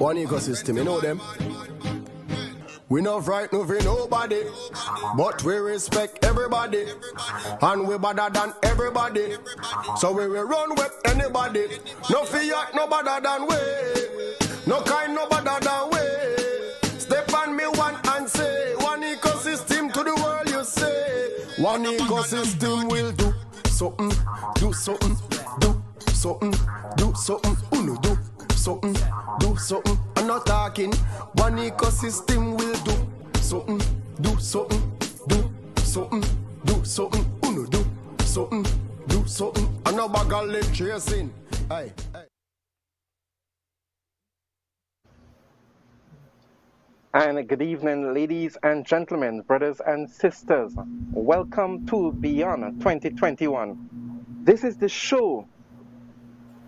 One ecosystem, you know them. We not frightened for nobody, but we respect everybody, and we better than everybody. So we will run with anybody. No fear, no better than we. No kind, no better than we. Step on me one and say, one ecosystem to the world you say. One ecosystem will do something, do something, do something, do something, uno do something, do something. I'm not talking. One ecosystem will do something, do something, do something, do something, uno do something, do something. I'm not bag of leg chasing. Hey, hey. And good evening, ladies and gentlemen, brothers and sisters. Welcome to Beyond 2021. This is the show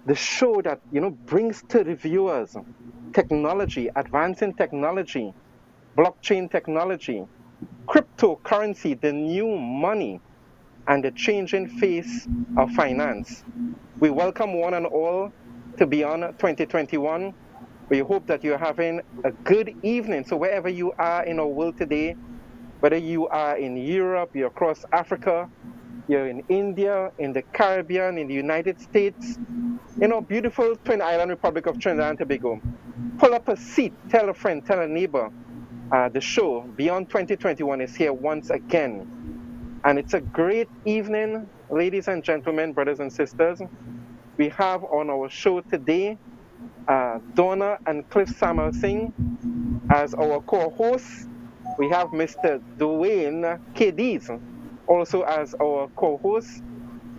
that brings to the viewers technology, advancing technology, blockchain technology, cryptocurrency, the new money, and the changing face of finance. We welcome one and all to Beyond 2021. We hope that you're having a good evening. So wherever you are in our world today, whether you are in Europe, you're across Africa, you're in India, in the Caribbean, in the United States, beautiful Twin Island Republic of Trinidad and Tobago, pull up a seat, tell a friend, tell a neighbor. The show, Beyond 2021, is here once again. And it's a great evening, ladies and gentlemen, brothers and sisters. We have on our show today Donna and Cliff Samuelson as our co-hosts. We have Mr. Dwayne Cadiz also as our co-host.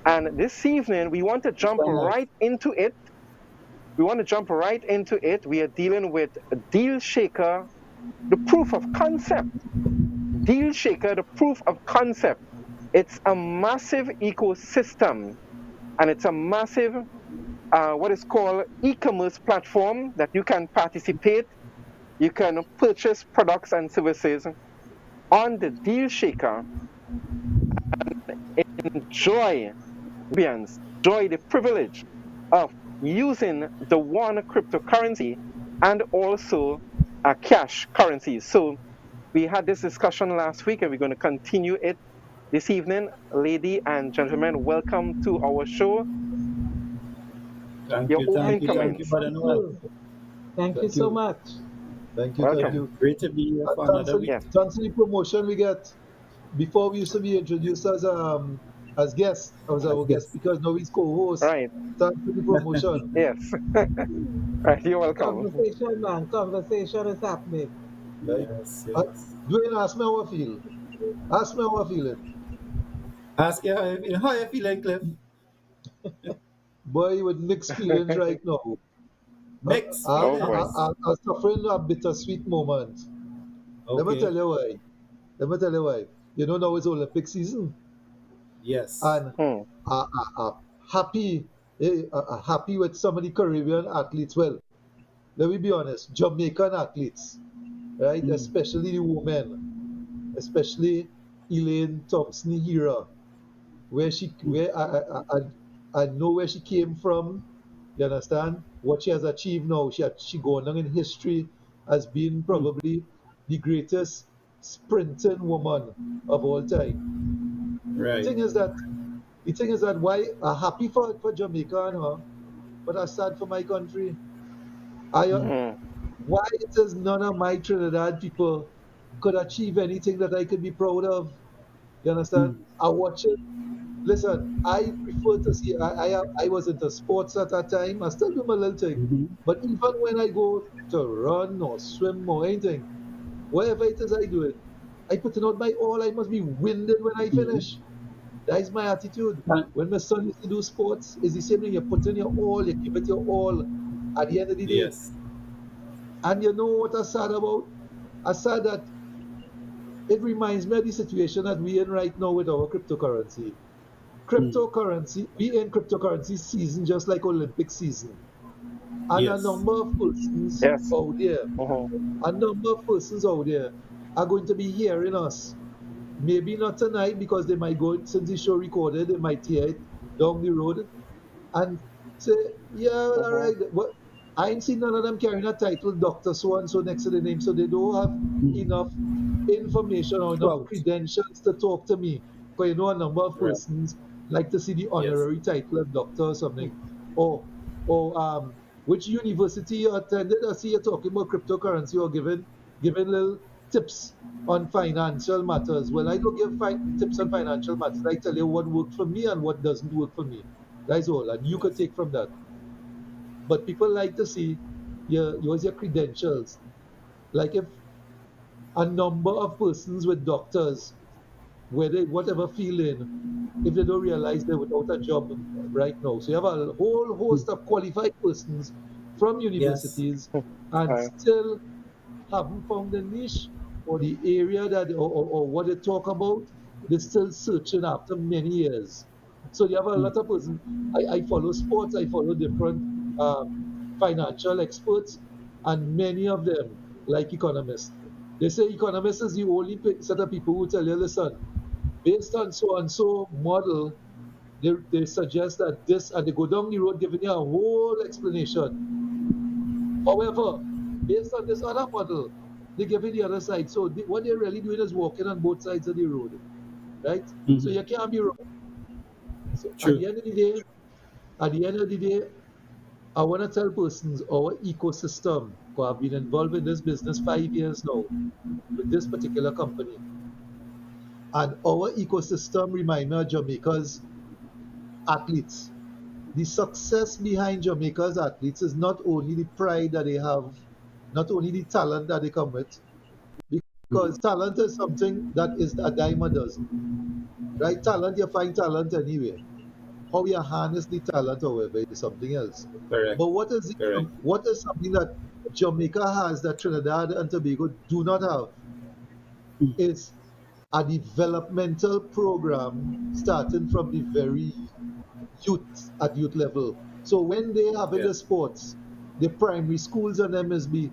And this evening, we want to jump right into it. We are dealing with Dealshaker, the proof of concept. Dealshaker, the proof of concept. It's a massive ecosystem, and it's a massive what is called e-commerce platform that you can participate. You can purchase products and services on the Dealshaker and enjoy the privilege of using the one cryptocurrency and also a cash currency. So we had this discussion last week and we're going to continue it this evening. Ladies and gentlemen, welcome to our show. Thank you, Brother Noel. Thank you so much. Thank you. Great to be here for another week. Thanks for the promotion we get. Before we used to be introduced as guests, as our guest, because now he's co-host. Right. Thanks for the promotion. Yes. Right, you're welcome. Conversation is happening. Yes. Dwayne, ask me how I feel. Ask me how I feel. Ask you how you feeling, Cliff? Boy, with mixed feelings right now. Mixed feelings? I'm suffering a bittersweet moment. Okay. Let me tell you why. You know now it's Olympic season. Yes. And happy with some of the Caribbean athletes. Well, let me be honest, Jamaican athletes, right? Especially the women, especially Elaine Thompson-Hira, where I know where she came from. You understand what she has achieved now. She gone down in history as being probably the greatest sprinting woman of all time. Right. The thing is that why I'm happy for Jamaica and her, but I'm sad for my country. Why it is none of my Trinidad people could achieve anything that I could be proud of. You understand? I watch it. Listen, I prefer to see. I was into sports at that time. I still do my little thing. But even when I go to run or swim or anything, whatever it is I do it, I put it out my all. I must be winded when I finish. That is my attitude. When my son used to do sports, it's the same thing. You put in your all, you give it your all at the end of the day. Yes. And you know what I'm sad about? I'm sad that it reminds me of the situation that we're in right now with our cryptocurrency. We in cryptocurrency season just like Olympic season. And a number of persons out there, are going to be hearing us. Maybe not tonight because they might go, since the show recorded, they might hear it down the road and say, yeah, all right. I ain't seen none of them carrying a title doctor so and so next to the name, so they don't have enough information or enough Clout. credentials to talk to me. Because you know a number of Right. persons like to see the Yes. honorary title of doctor or something. Or which university you attended. I see you're talking about cryptocurrency or giving little tips on financial matters. Well, I don't give tips on financial matters. I tell you what worked for me and what doesn't work for me. That's all. And you could Yes. take from that. But people like to see your credentials. Like if a number of persons with doctors, whether whatever feeling, if they don't realize they're without a job right now. So you have a whole host of qualified persons from Yes. universities and still haven't found the niche or the area that or what they talk about. They're still searching after many years. So you have a lot of persons. I follow sports, I follow different um, financial experts, and many of them, like economists, they say economists is the only set of people who tell you, listen, based on so and so model, they suggest that this, and they go down the road giving you a whole explanation. However, based on this other model, they give you the other side. So what they're really doing is walking on both sides of the road, right? So you can't be wrong. So at True. the end of the day, at the end of the day, I want to tell persons our ecosystem, because I've been involved in this business 5 years now with this particular company. And our ecosystem remind me of Jamaica's athletes. The success behind Jamaica's athletes is not only the pride that they have, not only the talent that they come with, because talent is something that is a dime a dozen, right? Talent, you find talent anywhere. How you harness the talent, however, is something else. Correct. But Correct. what is something that Jamaica has that Trinidad and Tobago do not have is a developmental program starting from the very youth at youth level. So when they have in Yes. the sports, the primary schools and MSB,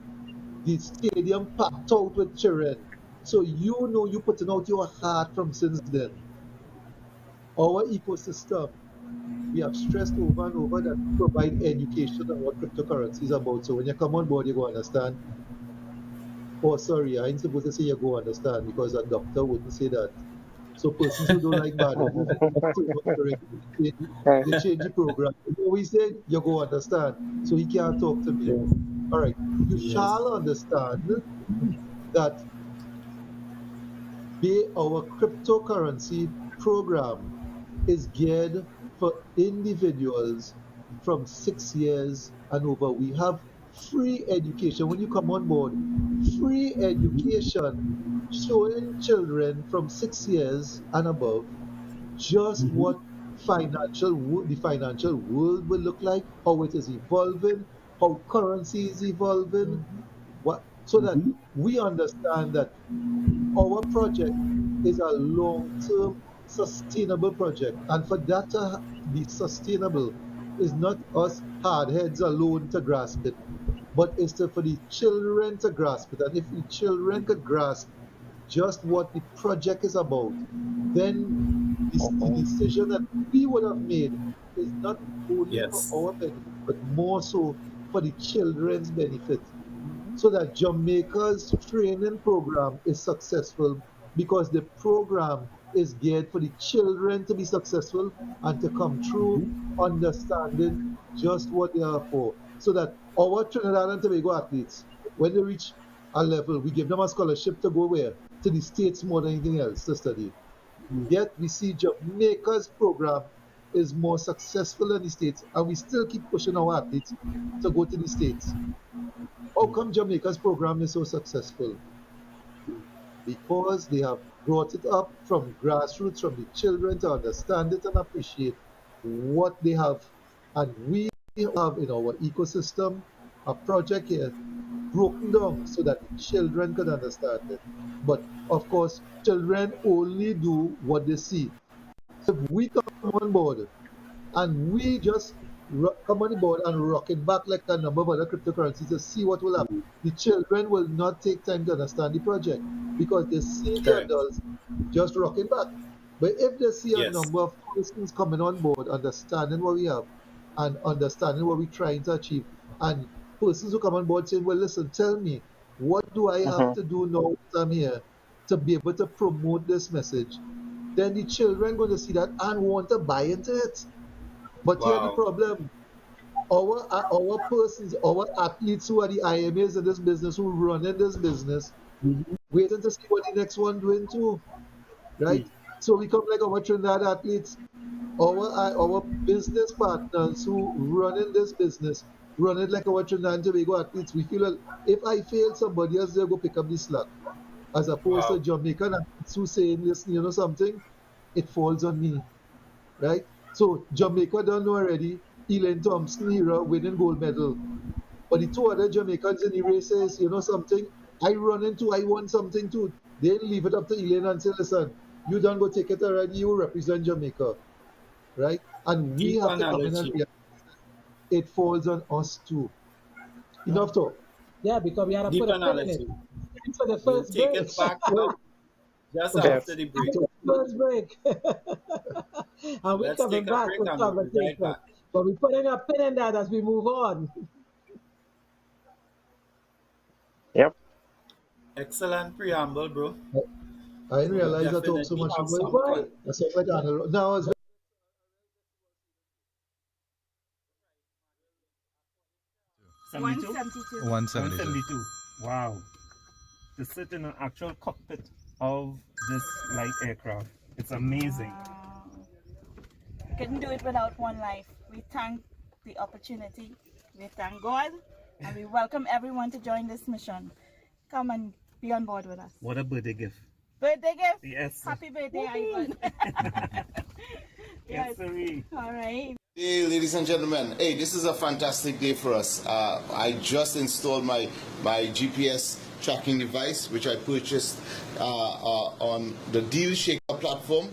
the stadium packed out with children. So you know you're putting out your heart from since then. Our ecosystem, we have stressed over and over that we provide education on what cryptocurrency is about. So when you come on board, you go understand. Oh, sorry, I ain't supposed to say you go understand because a doctor wouldn't say that. So persons who don't like bad, they change the program. You know, we say you go understand. So he can't talk to me. Yes. All right. You Yes. shall understand that our cryptocurrency program is geared for individuals from 6 years and over. We have free education. When you come on board, free education showing children from 6 years and above just what the financial world will look like, how it is evolving, how currency is evolving, so that we understand that our project is a long-term sustainable project. And for that to be sustainable is not us hardheads alone to grasp it, but it's for the children to grasp it. And if the children could grasp just what the project is about, then the decision that we would have made is not only for Yes. our benefit, but more so for the children's benefit. So that Jamaica's training program is successful because the program is geared for the children to be successful and to come through understanding just what they are for. So that our Trinidad and Tobago athletes, when they reach a level, we give them a scholarship to go where? To the States more than anything else to study. Yet we see Jamaica's program is more successful than the States, and we still keep pushing our athletes to go to the States. How come Jamaica's program is so successful? Because they have brought it up from grassroots, from the children to understand it and appreciate what they have. And we have in our ecosystem a project here broken down so that the children can understand it. But of course, children only do what they see. So if we come on board and we just come on board and rock it back like a number of other cryptocurrencies to see what will happen. The children will not take time to understand the project because they see the Correct. adults just rocking back. But if they see a Yes. number of persons coming on board, understanding what we have and understanding what we're trying to achieve, and persons who come on board saying, well, listen, tell me, what do I have to do now that I'm here to be able to promote this message? Then the children going to see that and want to buy into it. But here's the problem. Our persons, our athletes who are the IMAs in this business, who run in this business, waiting to see what the next one doing too. Right? So we come like our Trinidad athletes, our business partners who run in this business, run it like our Trinidad and Tobago athletes. We feel, well, if I fail, somebody else will go pick up the slack. As opposed to Jamaican athletes who saying, listen, you know something, it falls on me. Right? So Jamaica done already, Elaine Thompson era winning gold medal. But the two other Jamaicans in the races, you know something, I want something too. They leave it up to Elaine and say, listen, you don't go take it already, you represent Jamaica. Right? And we have to come in and realize it falls on us too. Enough talk. Yeah, because we had to put a pin in it. For the first break. Take it back just after the break. First break. And we're coming back with conversation. Right, but we're putting a pin in that as we move on. Yep. Excellent preamble, bro. I didn't realize I talked so much about it. I sound like Arnold. Now it's 172. Wow. To sit in an actual cockpit of this light aircraft. It's amazing. Couldn't do it without one life. We thank the opportunity. We thank God. And we welcome everyone to join this mission. Come and be on board with us. What a birthday gift. Birthday gift? Yes. Happy birthday, Ivan. Yes, sirree. All right. Hey, ladies and gentlemen. Hey, this is a fantastic day for us. I just installed my GPS tracking device, which I purchased on the Dealshaker platform.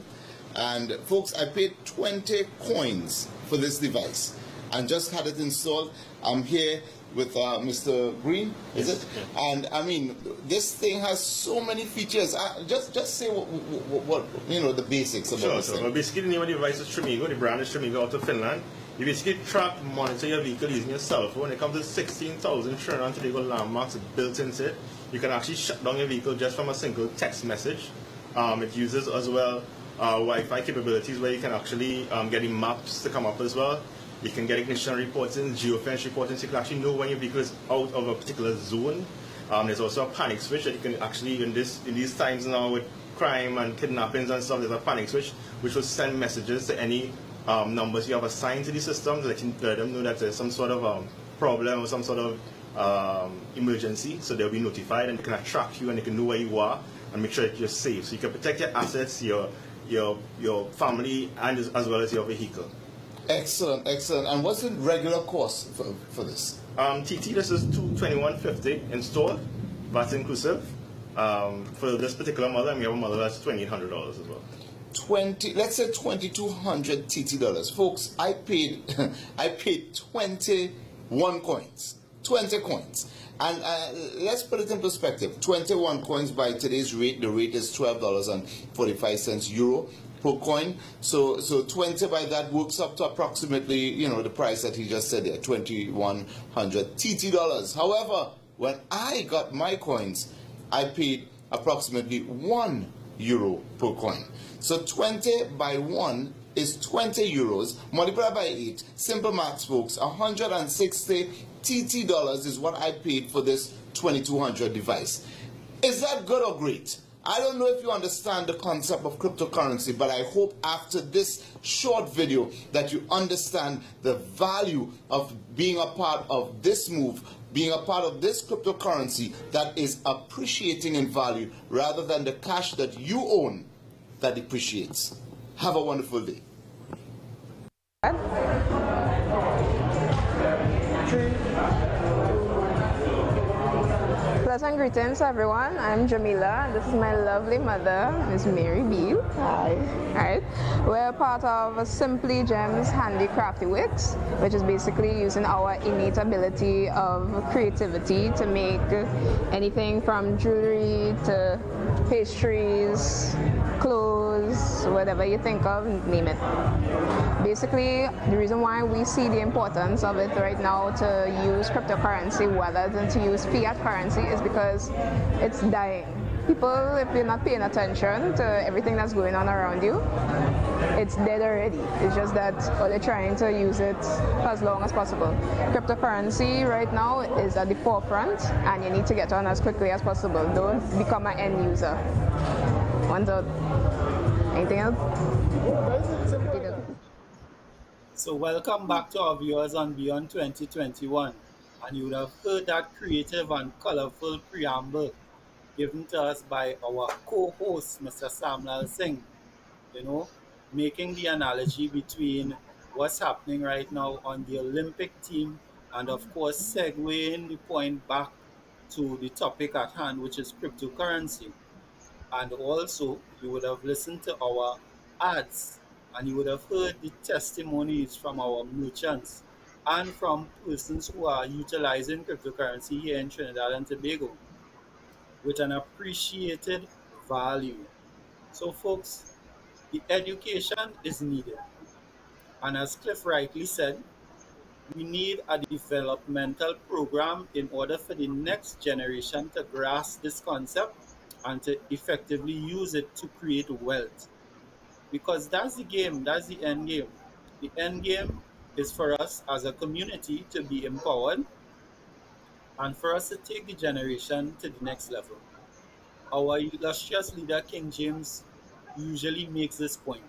And folks, I paid 20 coins for this device and just had it installed. I'm here with Mr. Green, is it? And I mean, this thing has so many features. Just say what you know, the basics about this thing. Well, basically, the name of the device is Trimigo. The brand is Trimigo out of Finland. You basically track, monitor your vehicle using your cell phone. It comes with 16,000 Trinidad and Tobago landmarks built into it. You can actually shut down your vehicle just from a single text message. It uses as well Wi-Fi capabilities where you can actually get the maps to come up as well. You can get ignition reporting, geofence reporting, so you can actually know when your vehicle is out of a particular zone. There's also a panic switch that you can actually, in these times now with crime and kidnappings and stuff, there's a panic switch which will send messages to any numbers you have assigned to the system so that you can let them know that there's some sort of problem or some sort of emergency, so they'll be notified and they can track you and they can know where you are and make sure that you're safe. So you can protect your assets, your family, and as well as your vehicle. Excellent, excellent. And what's the regular cost for this? TT, this is $21.50 installed, that's inclusive. For this particular model, and we have a model that's $2,800 as well. Let's say $2,200 TT dollars, folks. I paid 21 coins, 20 coins, and let's put it in perspective. 21 coins by today's rate, the rate is $12.45 euro per coin. So 20 by that works up to approximately, you know, the price that he just said there, 2,100 TT dollars. However, when I got my coins, I paid approximately €1 per coin. So 20 by 1 is 20 euros, multiplied by 8, simple maths folks, 160 TT dollars is what I paid for this 2200 device. Is that good or great? I don't know if you understand the concept of cryptocurrency, but I hope after this short video that you understand the value of being a part of this move, being a part of this cryptocurrency that is appreciating in value rather than the cash that you own that depreciates. Have a wonderful day. Pleasant greetings, everyone. I'm Jamila. This is my lovely mother, Miss Mary Beale. Hi. Alright. We're part of Simply Jayms Handicrafty Works, which is basically using our innate ability of creativity to make anything from jewelry to pastries, clothes, cryptos, whatever you think of, name it. Basically, the reason why we see the importance of it right now to use cryptocurrency rather than to use fiat currency is because it's dying. People, if you're not paying attention to everything that's going on around you, it's dead already. It's just that they're trying to use it for as long as possible. Cryptocurrency right now is at the forefront, and you need to get on as quickly as possible. Don't become an end user. One's out. Anything else? So welcome back to our viewers on Beyond 2021. And you would have heard that creative and colorful preamble given to us by our co-host, Mr. Samlal Singh, making the analogy between what's happening right now on the Olympic team and, of course, segueing the point back to the topic at hand, which is cryptocurrency. And also, you would have listened to our ads and you would have heard the testimonies from our merchants and from persons who are utilizing cryptocurrency here in Trinidad and Tobago with an appreciated value. So, folks, the education is needed. And as Cliff rightly said, we need a developmental program in order for the next generation to grasp this concept and to effectively use it to create wealth. Because that's the game, that's the end game. The end game is for us as a community to be empowered and for us to take the generation to the next level. Our illustrious leader, King Jayms, usually makes this point.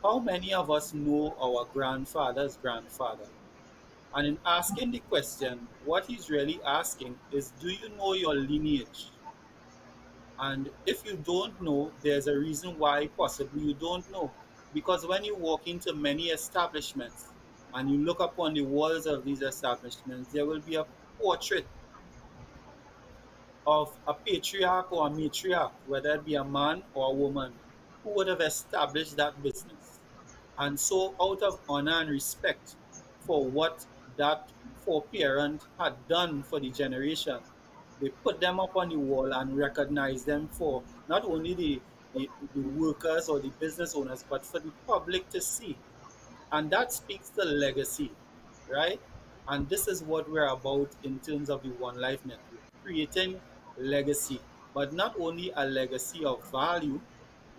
How many of us know our grandfather's grandfather? And in asking the question, what he's really asking is, do you know your lineage? And if you don't know, there's a reason why possibly you don't know. Because when you walk into many establishments and you look upon the walls of these establishments, there will be a portrait of a patriarch or a matriarch, whether it be a man or a woman, who would have established that business. And so, out of honor and respect for what that foreparent had done for the generation, they put them up on the wall and recognize them for not only the workers or the business owners, but for the public to see. And that speaks to legacy, right? And this is what we're about in terms of the One Life Network, creating legacy, but not only a legacy of value,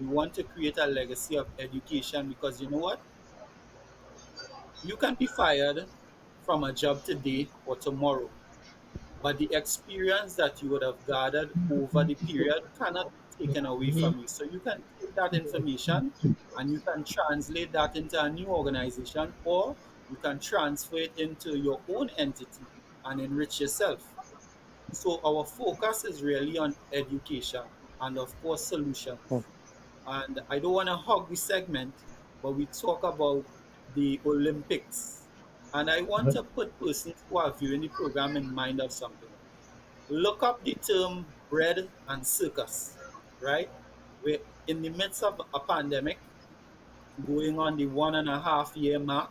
we want to create a legacy of education because you know what? You can be fired from a job today or tomorrow, but the experience that you would have gathered over the period cannot be taken away from you. So you can take that information and you can translate that into a new organization or you can transfer it into your own entity and enrich yourself. So our focus is really on education and of course solutions. And I don't want to hog the segment, but we talk about the Olympics. And I want to put persons who are viewing the program in mind of something. Look up the term bread and circus, right? We're in the midst of a pandemic, going on the 1.5 year mark,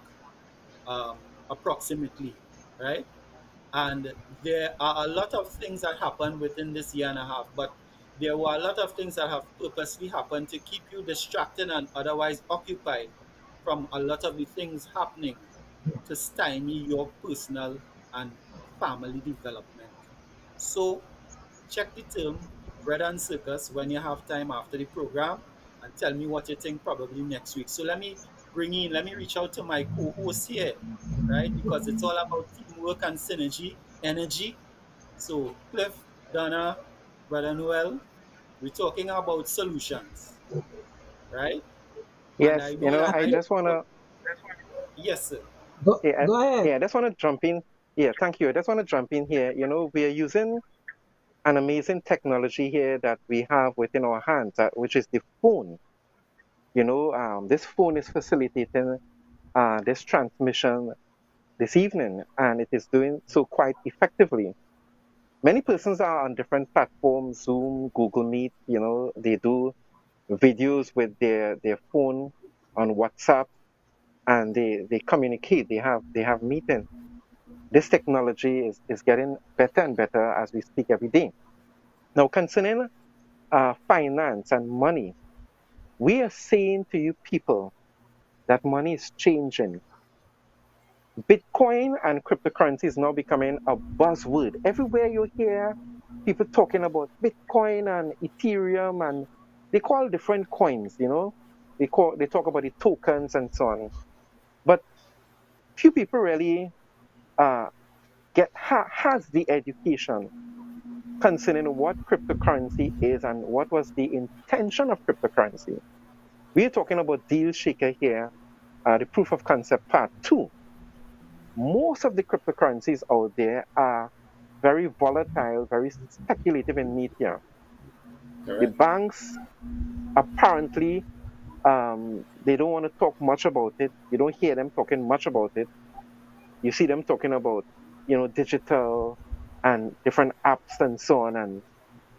approximately, right? And there are a lot of things that happen within this year and a half, but there were a lot of things that have purposely happened to keep you distracted and otherwise occupied from a lot of the things happening to stymie your personal and family development. So check the term bread and circus when you have time after the program and tell me what you think probably next week. So let me reach out to my co-host here, right? Because it's all about teamwork and synergy, energy. So Cliff, Donna, Brother Noel, we're talking about solutions, right? And Yes, I know that I just want to, yes, sir. yeah, Go ahead. yeah, I just want to jump in. Yeah, thank you. I just want to jump in here. We are using an amazing technology here that we have within our hands, which is the phone. This phone is facilitating this transmission this evening, and it is doing so quite effectively. Many persons are on different platforms, Zoom, Google Meet, they do videos with their phone on WhatsApp and they communicate, they have meetings. This technology is getting better and better as we speak every day. Now concerning finance and money, We are saying to you people that money is changing. Bitcoin and cryptocurrency is now becoming a buzzword. Everywhere you hear people talking about Bitcoin and Ethereum, and they call different coins, they talk about the tokens and so on. But few people really has the education concerning what cryptocurrency is and what was the intention of cryptocurrency. We're talking about Dealshaker here, the proof of concept part 2. Most of the cryptocurrencies out there are very volatile, very speculative in nature. The Correct. banks apparently they don't want to talk much about it. You don't hear them talking much about it. You see them talking about, digital and different apps and so on, and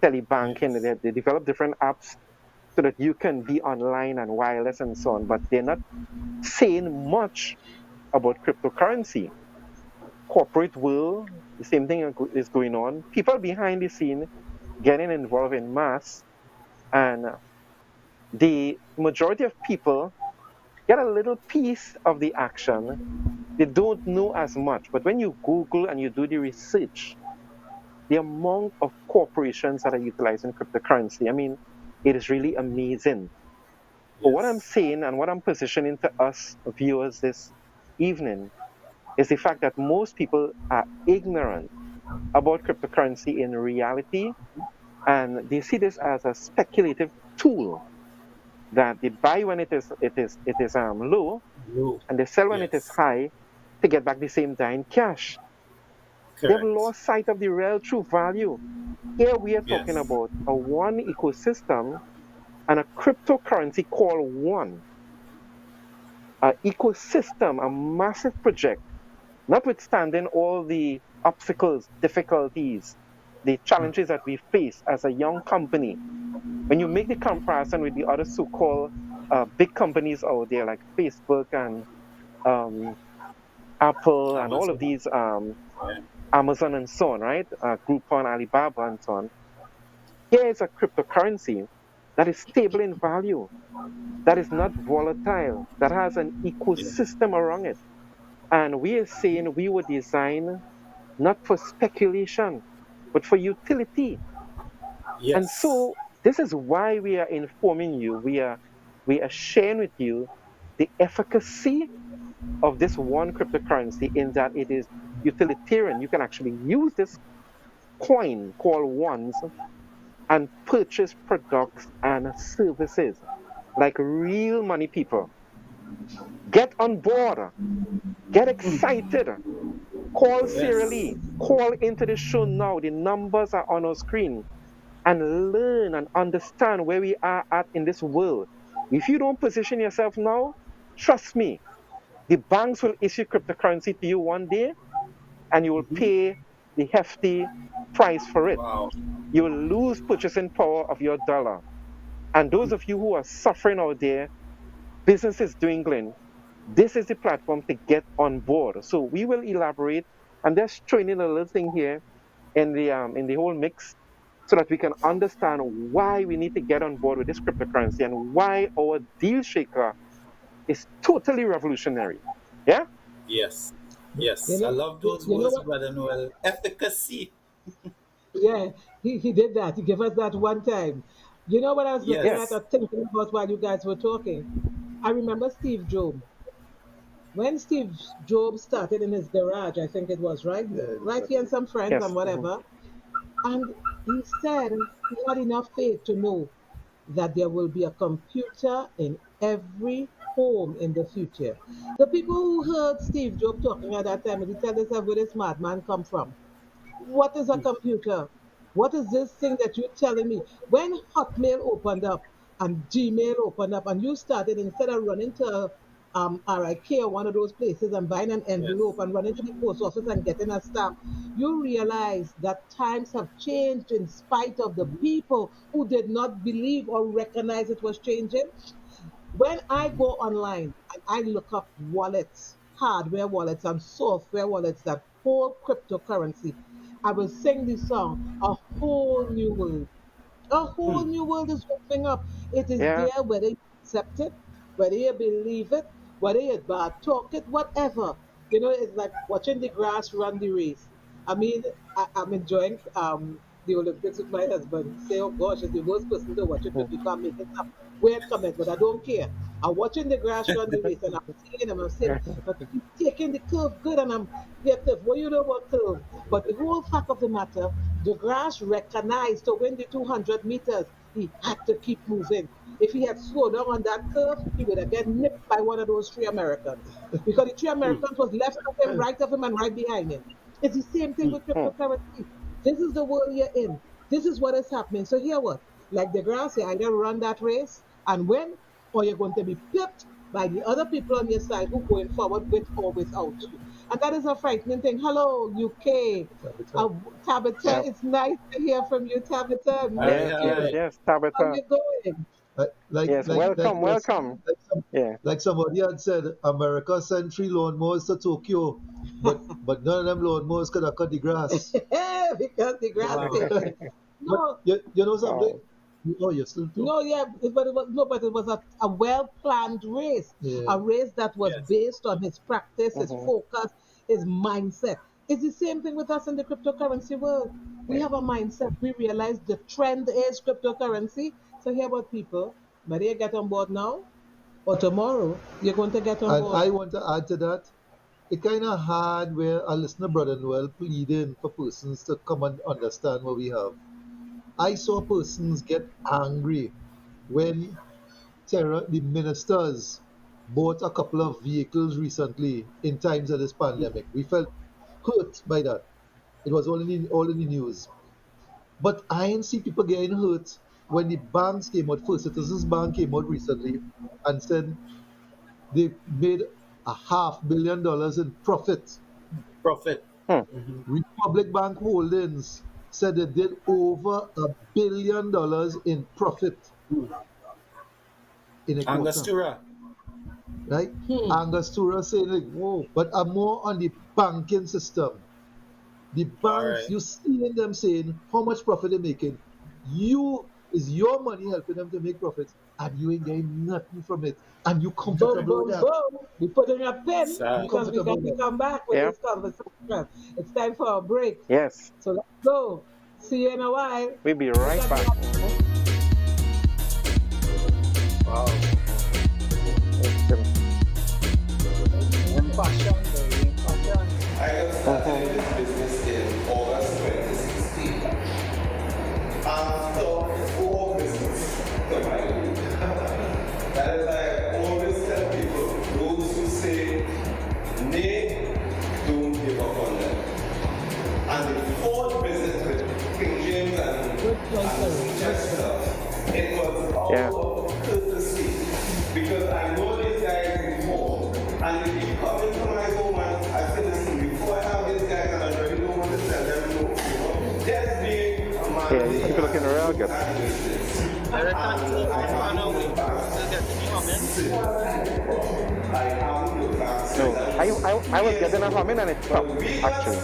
telebanking. Yes. They develop different apps so that you can be online and wireless and so on, but they're not saying much about cryptocurrency. Corporate world, the same thing is going on. People behind the scene getting involved in mass, and the majority of people get a little piece of the action. They don't know as much, but when you Google and you do the research, the amount of corporations that are utilizing cryptocurrency, I mean, it is really amazing. But what I'm Yes. saying and what I'm positioning to us viewers this evening is the fact that most people are ignorant about cryptocurrency in reality, and they see this as a speculative tool that they buy when it is low, Blue. and they sell when it is Yes. high to get back the same dime cash. They have Correct. lost sight of the real true value. Here we are talking Yes. about a one ecosystem and a cryptocurrency called One, an ecosystem, a massive project, notwithstanding all the obstacles, difficulties, the challenges that we face as a young company. When you make the comparison with the other so-called big companies out there like Facebook and um, Apple and all of Amazon. these, Yeah. Amazon and so on, right? Groupon, Alibaba and so on. Here is a cryptocurrency that is stable in value, that is not volatile, that has an Yeah. ecosystem around it. And we are saying we were designed not for speculation, but for utility. And Yes. so this is why we are informing you, we are sharing with you the efficacy of this one cryptocurrency in that it is utilitarian. You can actually use this coin called ones and purchase products and services like real money people. Get on board, get excited, call Yes. serially, call into the show now. The numbers are on our screen, and learn and understand where we are at in this world. If you don't position yourself now, trust me, the banks will issue cryptocurrency to you one day and you will pay the hefty price for it. Wow. You will lose purchasing power of your dollar. And those of you who are suffering out there, businesses dwindling, this is the platform to get on board. So we will elaborate and just throw in a little thing here in the whole mix so that we can understand why we need to get on board with this cryptocurrency and why our deal shaker is totally revolutionary. Yeah? Yes. You Yes. I know, love those you know words, what? Brother Noel. Efficacy. Yeah, he did that. He gave us that one time. You know what I was looking at Yes. or thinking about while you guys were talking? I remember Steve Jobs. When Steve Jobs started in his garage, I think it was right, right here and some friends Yes. and whatever, and he said he had enough faith to know that there will be a computer in every home in the future. The people who heard Steve Jobs talking at that time, they tell themselves where this madman come from. What is a computer? What is this thing that you're telling me? When Hotmail opened up and Gmail opened up, and you started instead of running to RIK or one of those places and buying an Yes. envelope and running to the post office and getting a stamp, you realize that times have changed in spite of the people who did not believe or recognize it was changing. When I go online and I look up wallets, hardware wallets and software wallets that hold cryptocurrency, I will sing this song, A Whole New World. A whole new world is opening up. It is Yeah. there whether you accept it, whether you believe it, whether you bad talk it, whatever. It's like watching the grass run the race. I mean, I'm enjoying the Olympics with my husband. He say, oh gosh, it's the worst person to watch it with because I'm making some weird comment, but I don't care. I'm watching the grass run the race and I'm saying, but he's taking the curve good and I'm yeah, curve. What you know about curve? But the whole fact of the matter, the grass recognized to win the 200 meters, he had to keep moving. If he had slowed down on that curve, he would have get nipped by one of those three Americans. Because the three Americans was left of him, right of him, and right behind him. It's the same thing with cryptocurrency. This is the world you're in. This is what is happening. So here what? Like the grass, you either run that race and win, or you're going to be pipped by the other people on your side who going forward with or without you. And that is a frightening thing. Hello, UK. Tabitha, Yeah. it's nice to hear from you, Tabitha. I missed you. Yes, How Tabitha. you going? Yes, welcome. Yeah. Like somebody had said, America sent 3 lawnmowers to Tokyo, but none of them lawnmowers could have cut the grass. Because the grass is. No, But you know something? Oh, you're still talking. no, yeah, but it was a well planned race, Yeah. a race that was based on his practice, his focus, his mindset. It's the same thing with us in the cryptocurrency world. We have a mindset. We realize the trend is cryptocurrency. So here about people, whether you get on board now or tomorrow, you're going to get on And board. I want to add to that, it kind of hard where I listen to Brother Noel pleading for persons to come and understand what we have. I saw persons get angry when the ministers bought a couple of vehicles recently in times of this pandemic. We felt hurt by that. It was all in the news. But I ain't see people getting hurt when the banks came out. First Citizens Bank came out recently and said they made $500 million in profit. Profit. Republic Bank Holdings said they did over $1 billion in profit in a quarter. Angostura. Right? Angostura saying like, whoa, but I'm more on the banking system. The banks, right. you seeing them saying how much profit they're making. Is your money helping them to make profits, and you ain't getting nothing from it, and you comfortable with that. Boom. We put in a pin Sad. because we got to come back with this conversation. It's time for a break. Yes. So let's go. See you in a while. We'll be right back. Wow. I got started in this business in August 2016. After 4 business to my week. That is why I always tell people, those who say nay, don't give up on them. And the 4th business with King James and Chester, it was all courtesy. Because I know these guys before, and they keep coming to my home and I say, listen, before I have these guys and I really don't want to tell them no, just being a man. Yeah, you're looking real good. No, I was getting a humming and it stopped, actually.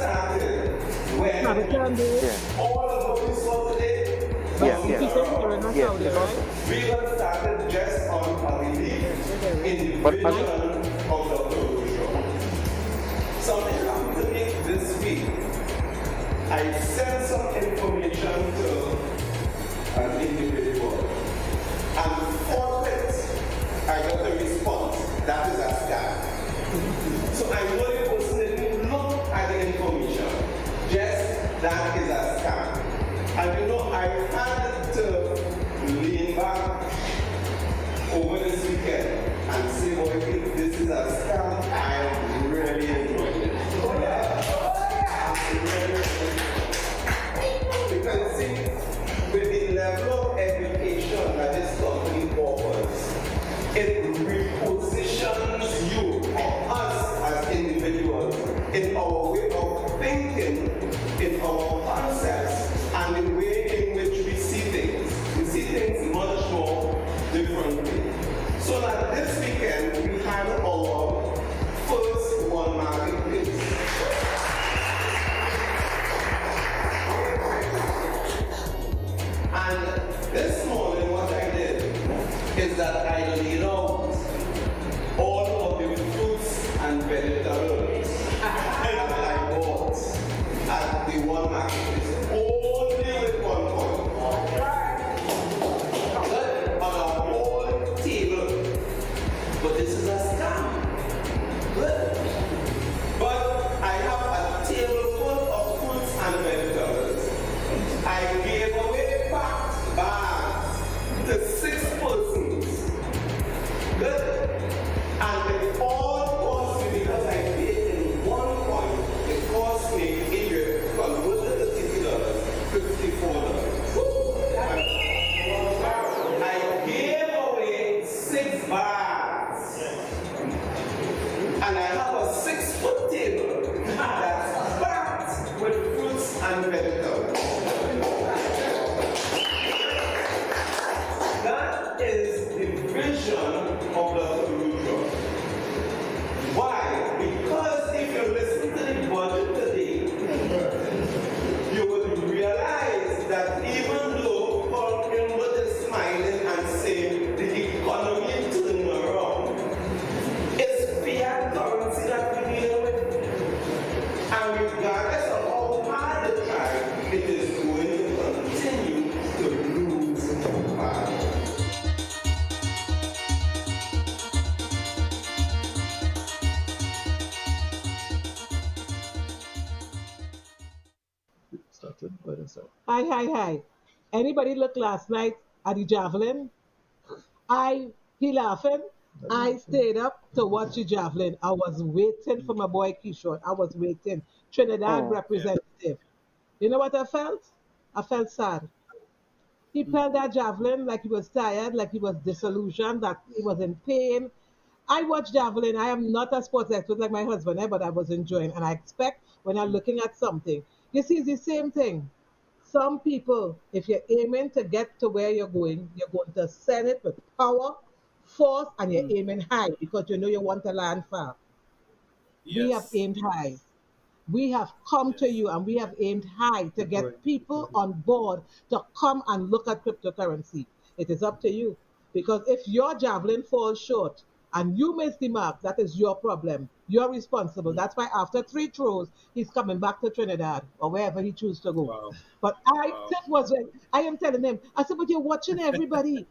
All of what we saw today, Yeah. we got started just on a relief in the But vision of the whole show. Something happened to me this week. I sent some information to an individual, and forthwith I got a response. That is a scam. So I know the person didn't look at the information. Just that is a scam. And you know, I had to lean back over this weekend and say, well, if this is a scam, I really enjoyed it. Because see, with the level of education that this company offers, it repositions you or us as individuals in our way of thinking, in our concepts, and the way in which we see things. We see things much more differently. So that this weekend we had our first one marketplace. And this morning what I did is that I laid out all of the fruits and vegetables that I bought at the one marketplace, only with 1 coin. On a whole table. But this is a scam. Good. But I have a table full of fruits and vegetables. I gave away packed bags to 6 persons. Good. And it all cost me, because I paid in 1 coin, it cost me, if you convert it to $50, $54. I gave away 6 bags. And I have a 6-foot table that's packed with fruits and vegetables. That is the vision of the future. Why? Because if you listen to the budget today, you will realize that even though Paul Gilbert is smiling and saying the economy is turning around, it's fiat currency that we deal with. And regardless of how hard they try, it is going to continue to lose value. Started by the side. Hi. Anybody look last night at the javelin? He laughing. I stayed up to watch the javelin. I was waiting for my boy Kishore. I was waiting. Trinidad representative. You know what I felt? I felt sad. He felt that javelin like he was tired, like he was disillusioned, that he was in pain. I watch javelin. I am not a sports expert like my husband, but I was enjoying. And I expect when I'm looking at something, you see, it's the same thing. Some people, if you're aiming to get to where you're going to send it with power, force, and you're aiming high because you know you want to land far. We have Yes. aimed high. We have come to you and we have aimed high to get people on board to come and look at cryptocurrency. It is up to you. Because if your javelin falls short and you miss the mark, that is your problem. You're responsible. That's why after 3 throws, he's coming back to Trinidad or wherever he chooses to go. Wow. But that was when I am telling him, I said, but you're watching everybody.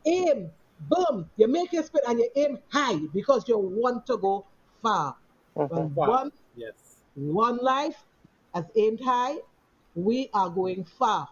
Aim, boom, you make your spin and you aim high because you want to go far. When Wow. Yes. one life has aimed high, we are going far.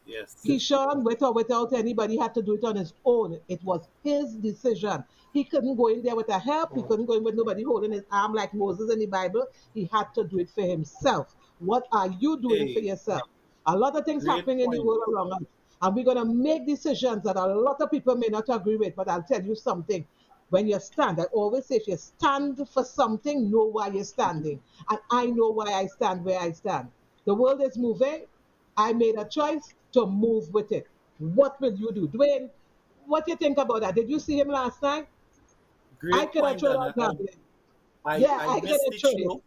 Yes. Keyshawn, with or without anybody, had to do it on his own. It was his decision. He couldn't go in there with a help. He couldn't go in with nobody holding his arm like Moses in the Bible. He had to do it for himself. What are you doing for Hey, yourself? A lot of things great happening in the point. world around us. And we're going to make decisions that a lot of people may not agree with. But I'll tell you something. When you stand, I always say if you stand for something, know why you're standing. And I know why I stand where I stand. The world is moving. I made a choice to move with it. What will you do? Dwayne, what do you think about that? Did you see him last night? I Great could have point, thrown Donna. out javelin. I, Yeah, I I could missed have the thrown show.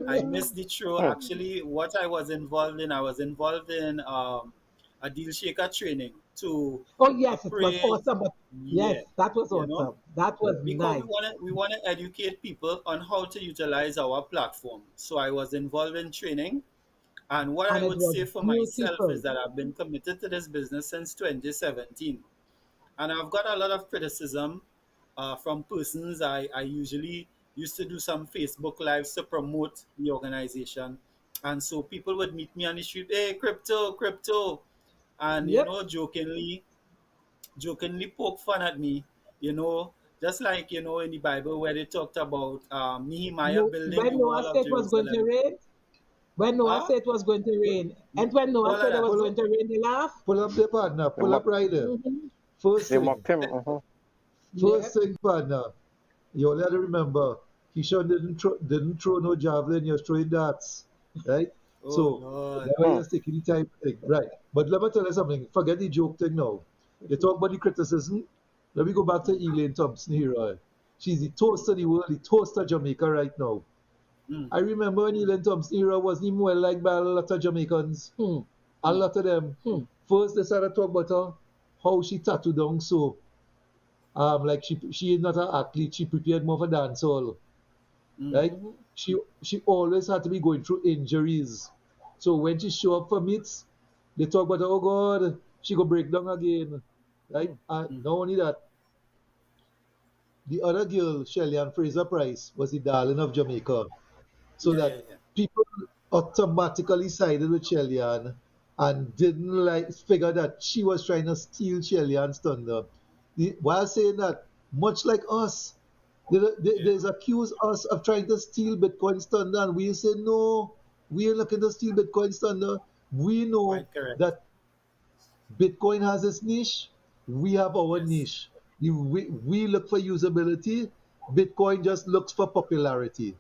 I it. missed the show. Actually, what I was involved in, I was involved in a Dealshaker training to Oh, yes, it was appraise. awesome. Yes, Yeah, that was you know, awesome. That was because nice. we want to educate people on how to utilize our platform. So I was involved in training, and what I And it would was say for myself is beautiful. that I've been committed to this business since 2017. And I've got a lot of criticism from persons. I usually used to do some Facebook lives to promote the organization. And so people would meet me on the street, hey, crypto, crypto. And, Yep. jokingly poke fun at me, you know, just like, in the Bible where they talked about Nehemiah No, building the when Noah wall of said it was going to Jerusalem. rain, when Noah Huh? said it was going to rain, and when Noah All of said it that. was Pull going up, to rain, they laughed. pull up there, partner. They Pull up mocked, right there. Hmm. First they thing, mocked him. first Yep. thing, partner. You only have to remember, Keyshawn didn't throw no javelin. He was throwing darts, right? Oh, So Lord. whenever you're taking the type thing, right? But let me tell you something. Forget the joke thing now. You talk about the criticism. Let me go back to Elaine Thompson here. Right? She's the toast of the world, the toast of Jamaica right now. Mm. I remember when Elaine Thompson era wasn't even well liked by a lot of Jamaicans. Hmm. A lot of them. Hmm. First, they started talk about her. how she tattooed down so. Like she is not an athlete, she prepared more for dancehall, right? Mhm. She always had to be going through injuries. So when she show up for meets, they talk about oh God, she go break down again. Right? And not only that, the other girl, Shelly-Ann Fraser Price, was the darling of Jamaica. So Yeah, that yeah, yeah. people automatically sided with Shelly-Ann and didn't like figure that she was trying to steal Shelly-Ann's thunder. While saying that, much like us, Yeah. there's accused us of trying to steal Bitcoin's thunder, and we say no, we are looking to steal Bitcoin's thunder. We know Quite correct. that Bitcoin has its niche, we have our Yes. niche. We look for usability, Bitcoin just looks for popularity.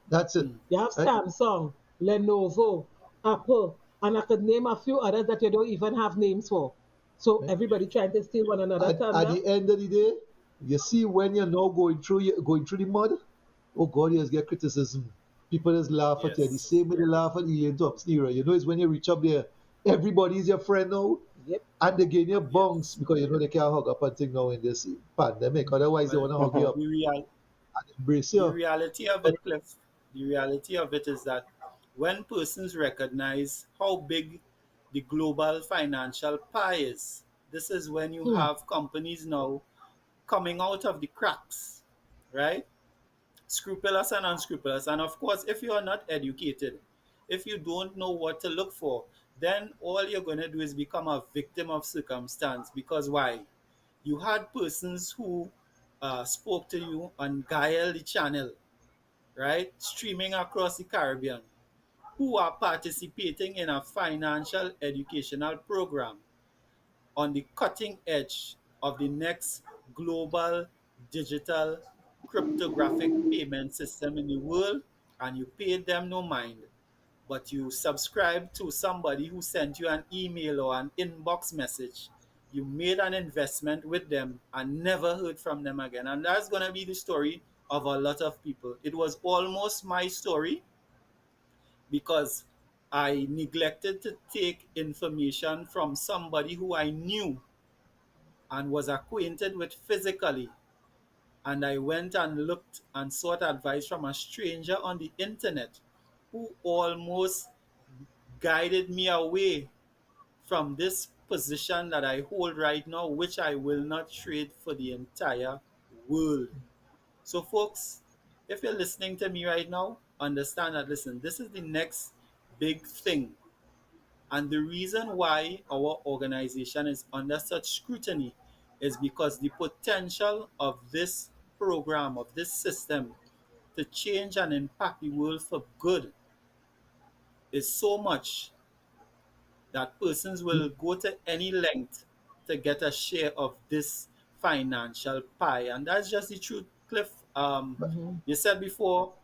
That's it. You have Right? Samsung, Lenovo, Apple, and I could name a few others that you don't even have names for. So Right? everybody trying to steal one another At thunder. the end of the day, you see when you're now going through the mud, oh God, you just get criticism. People just laugh at you. The Yes. same way they laugh at Elaine Thompson era. You know, it's when you reach up there, everybody's your friend now, Yep. and they gain your bunks Yes. because you know they can't hug up and thing now in this pandemic. Otherwise, they Well, want to hug you Mhm. up the real and embrace the you. reality of But it, Cliff, the reality of it is that when persons recognize how big the global financial pie is, this is when you Hmm. have companies now coming out of the cracks, right? Scrupulous and unscrupulous. And of course, if you are not educated, if you don't know what to look for, then all you're going to do is become a victim of circumstance. Because why? You had persons who spoke to you on Gaia the channel, right? Streaming across the Caribbean, who are participating in a financial educational program on the cutting edge of the next global digital cryptographic payment system in the world, and you paid them no mind, but you subscribe to somebody who sent you an email or an inbox message. You made an investment with them and never heard from them again. And that's going to be the story of a lot of people. It was almost my story because I neglected to take information from somebody who I knew and was acquainted with physically. And I went and looked and sought advice from a stranger on the internet who almost guided me away from this position that I hold right now, which I will not trade for the entire world. So, folks, if you're listening to me right now, understand that, listen, this is the next big thing. And the reason why our organization is under such scrutiny is because the potential of this program, of this system, to change and impact the world for good is so much that persons will go to any length to get a share of this financial pie. And that's just the truth, Cliff. Mhm. You said before,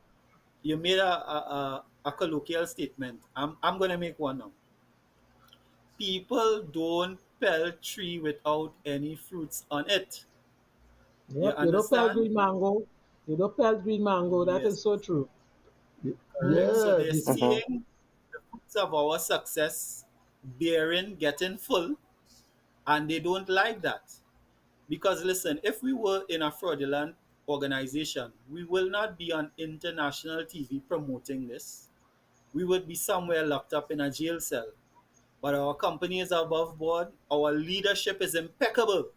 you made a colloquial statement. I'm going to make one now. People don't pell tree without any fruits on it. You Yep. You don't peel understand? green mango. You don't peel green mango. That Yes, is so true. correct. So Mhm. yeah, they're Mhm. seeing the fruits of our success bearing, getting full, and they don't like that. Because listen, if we were in a fraudulent organization, we will not be on international TV promoting this. We would be somewhere locked up in a jail cell. But our company is above board, our leadership is impeccable,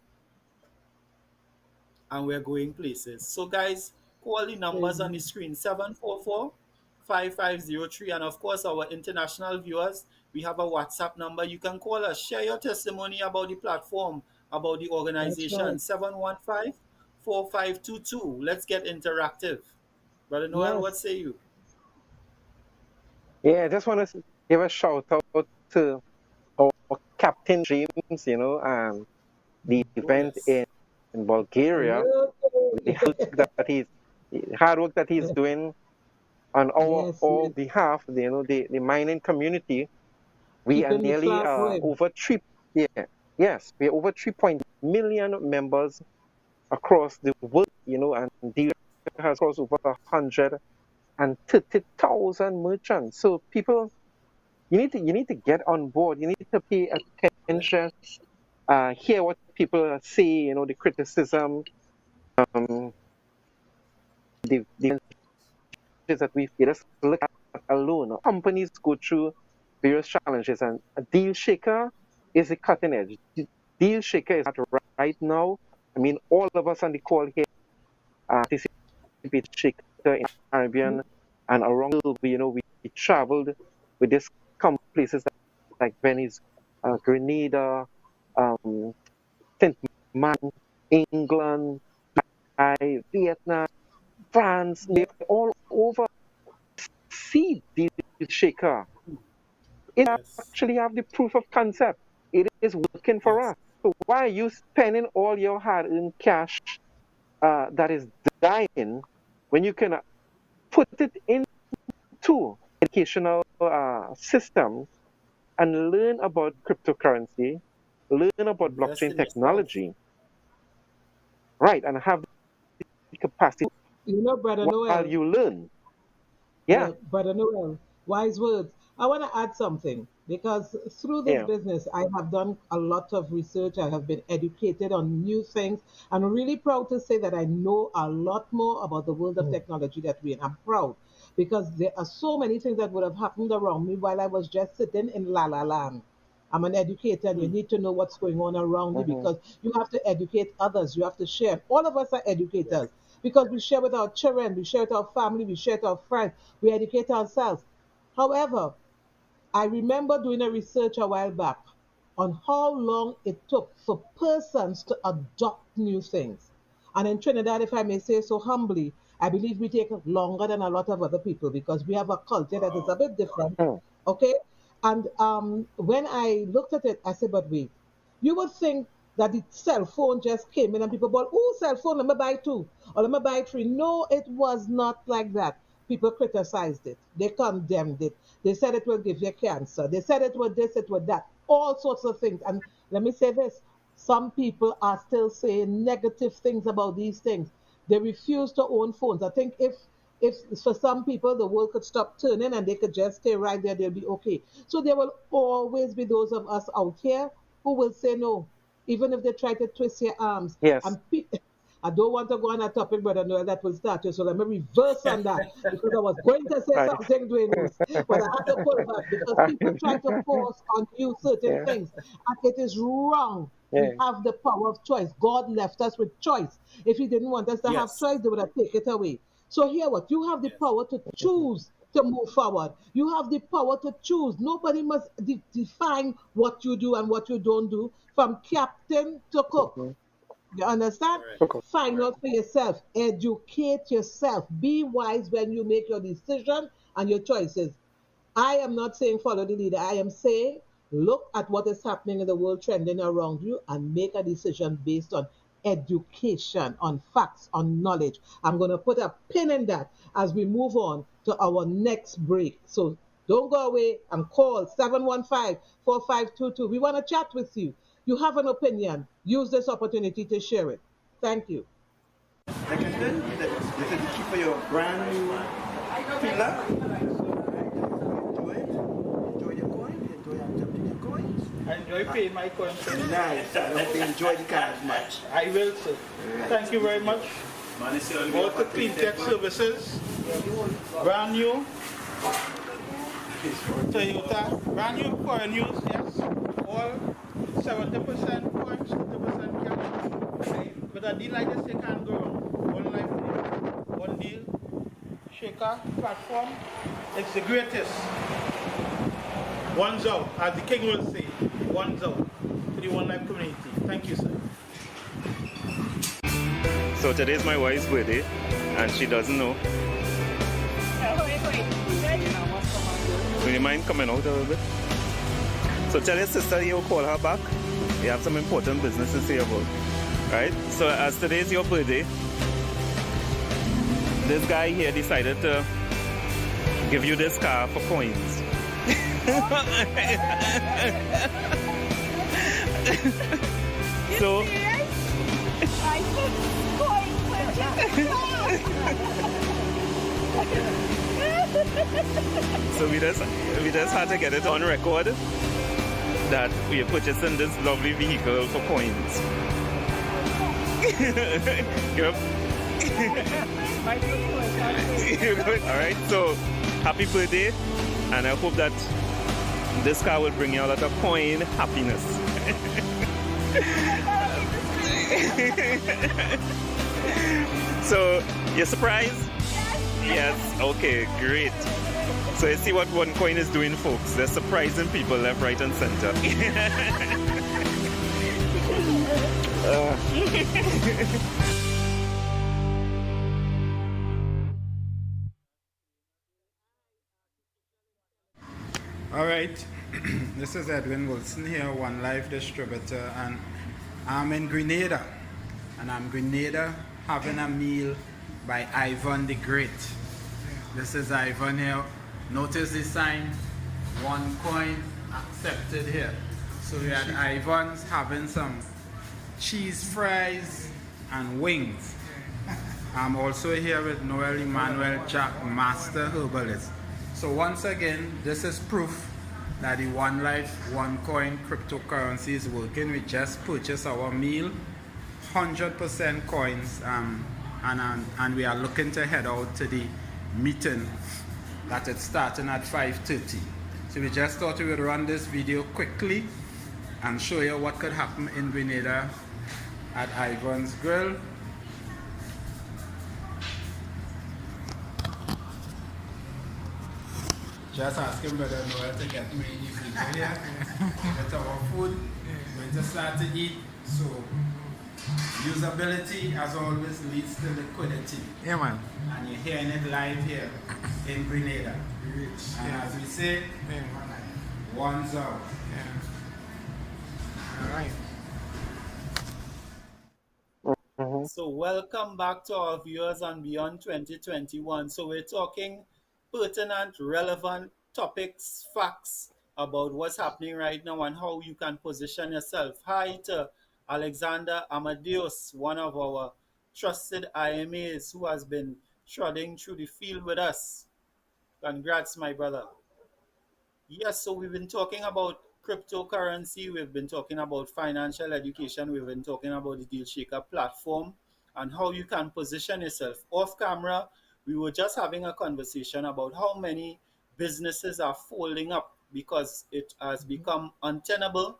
and we're going places. So, guys, call the numbers on the Amen. screen 744-5503. And of course, our international viewers, we have a WhatsApp number. You can call us, share your testimony about the platform, about the That's organization right. 715-4522. Let's get interactive. Brother Noel, what Yes. say you? Yeah, I just want to give a shout out to our Captain James, the Oh, event yes. in Bulgaria, the Yay. hard work that he's doing on Yes. our Yes. behalf, the mining community. We are Keeping the nearly flag going. over three, yeah, yes, we are over 3 million members across the world, and Dealshaker has crossed over 130,000 merchants. So people, you need to get on board. You need to pay attention hear what people say, you know, the criticism, um, the that we face. Just look at alone. Companies go through various challenges, and a Dealshaker is the cutting edge. Dealshaker is at right now. I mean, all of us on the call here participate Shaker in the Caribbean and around the world. You know, we traveled with this places like Venice, Grenada, Saint Martin, England, Vietnam, France. They're all over. See Dealshaker. It Yes. actually have the proof of concept. It is working for Yes. us. So why are you spending all your hard-earned cash that is dying when you can put it into educational system and learn about cryptocurrency, learn about Invest blockchain in yourself. technology, right, and have the capacity You know, Brother while Noel, you learn. Yeah, yeah, Brother Noel, wise words. I want to add something because through this yeah. business, I have done a lot of research. I have been educated on new things. I'm really proud to say that I know a lot more about the world of technology that we're in. I'm proud because there are so many things that would have happened around me while I was just sitting in La La Land. I'm an educator and you need to know what's going on around you Hmm. because you have to educate others. You have to share. All of us are educators because we share with our children, we share with our family, we share with our friends, we educate ourselves. However, I remember doing a research a while back on how long it took for persons to adopt new things. And in Trinidad, if I may say so humbly, I believe we take longer than a lot of other people because we have a culture that is a bit different. Okay? And when I looked at it, I said, but wait, you would think that the cell phone just came in and people bought, oh, cell phone, let me buy two or let me buy three. No, it was not like that. People criticized it. They condemned it. They said it will give you cancer. They said it would this, it would that, all sorts of things. And let me say this, some people are still saying negative things about these things. They refuse to own phones. I think if for some people the world could stop turning and they could just stay right there, they'll be okay. So there will always be those of us out here who will say no, even if they try to twist your arms. Yes. And I don't want to go on a topic, Brother Noel, that will start you. So let me reverse on that because I was going to say Right. something, Dwayne, but I had to pull back because people try to force on you certain Yeah. things, and it is wrong. We Yeah. have the power of choice. God left us with choice. If He didn't want us to have Yes. choice, they would have taken it away. So here, what you have the Yes. power to choose to move forward. You have the power to choose. Nobody must define what you do and what you don't do, from captain to cook. Mhm. You understand? Correct. Okay. Find out for yourself. Educate yourself. Be wise when you make your decision and your choices. I am not saying follow the leader. I am saying look at what is happening in the world trending around you and make a decision based on education, on facts, on knowledge. I'm going to put a pin in that as we move on to our next break. So don't go away and call 715-4522. We want to chat with you. You have an opinion. Use this opportunity to share it. Thank you. Like I said, this is the key for your brand new pillar. Enjoy it. Enjoy your coin. Enjoy accepting your coins. I enjoy paying my coins. Nice. I hope they enjoy the cards much. I will, sir. Thank you very much. Walter Clean Tech Services, brand new Toyota, brand new foreign use, yes. All 70% points, 50% cash. But a deal like this, you can't go wrong. One life deal, one deal, shaker, platform. It's the greatest. One's out, as the king will say, one's out to the One Life community. Thank you, sir. So today is my wife's birthday, and she doesn't know. Would you mind coming out a little bit? So tell your sister you'll call her back. You have some important business to say about. Right? So as today is your birthday, this guy here decided to give you this car for coins. So so we just had to get it on record that we are purchasing this lovely vehicle for coins. Yep. All right, so happy birthday, and I hope that this car will bring you a lot of coin happiness. So, you're surprised? Yes. Okay, great. So you see what one coin is doing, folks. They're surprising people left, right, and center. All right, this is Edwin Wilson here, One Life Distributor, and I'm in Grenada. And I'm Grenada having a meal by Ivan the Great. This is Ivan here. Notice the sign, one coin accepted here. So we had Ivan's having some cheese fries and wings. I'm also here with Noel, Emmanuel, Jack, Master Herbalist. So once again, this is proof that the One Life, One Coin cryptocurrency is working. We just purchased our meal, 100% coins, and we are looking to head out to the meeting that is starting at 5:30. So we just thought we would run this video quickly and show you what could happen in Grenada at Ivan's Grill. Just asking Brother Noel to get me the video here. Get our food. Going to start to eat. So usability, as always, leads to liquidity. Yeah, man. And you're hearing it live here in Grenada. And as we say, one's out. All right. So welcome back to our viewers on Beyond 2021. So we're talking pertinent, relevant topics, facts about what's happening right now and how you can position yourself. Hi to Alexander Amadeus, one of our trusted IMAs who has been trotting through the field with us. Congrats, my brother. Yes, so we've been talking about cryptocurrency, we've been talking about financial education, we've been talking about the Dealshaker platform and how you can position yourself. Off camera, we were just having a conversation about how many businesses are folding up because it has become untenable